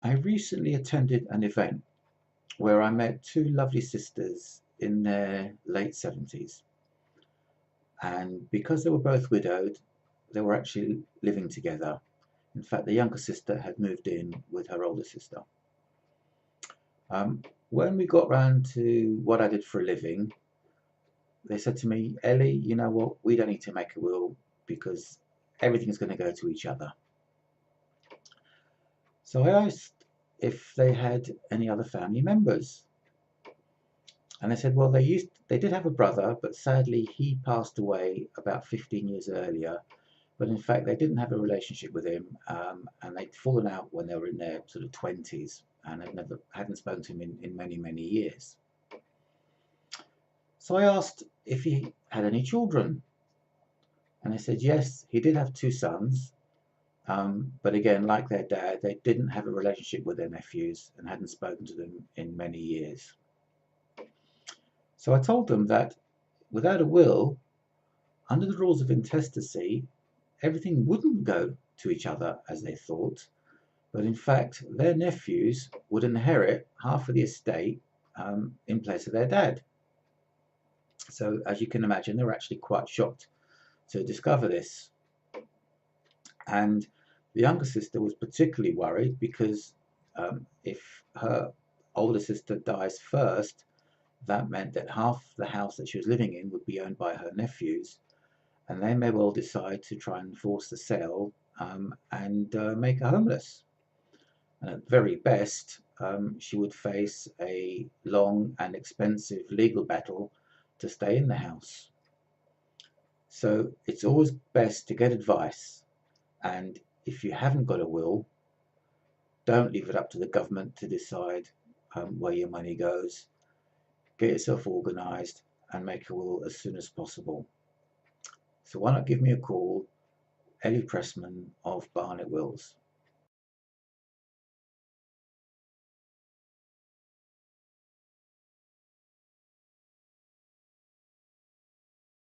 I recently attended an event where I met two lovely sisters in their late 70s. And because they were both widowed, they were actually living together. In fact, the younger sister had moved in with her older sister. Um, when we got round to what I did for a living, they said to me, Ellie, you know what? We don't need to make a will because everything's going to go to each other. So I asked if they had any other family members. And they said, well, they did have a brother, but sadly he passed away about 15 years earlier. But in fact, they didn't have a relationship with him, and they'd fallen out when they were in their sort of 20s, and hadn't spoken to him in many, many years. So I asked if he had any children, and they said yes, he did have two sons, but again, like their dad, they didn't have a relationship with their nephews and hadn't spoken to them in many years. So I told them that without a will, under the rules of intestacy, everything wouldn't go to each other as they thought, but in fact, their nephews would inherit half of the estate in place of their dad. So, as you can imagine, they were actually quite shocked to discover this. And the younger sister was particularly worried because if her older sister dies first, that meant that half the house that she was living in would be owned by her nephews, and they may well decide to try and force the sale and make her homeless. And at very best, she would face a long and expensive legal battle to stay in the house. So it's always best to get advice. And if you haven't got a will, don't leave it up to the government to decide where your money goes. Get yourself organised and make a will as soon as possible. So why not give me a call, Ellie Pressman of Barnet Wills.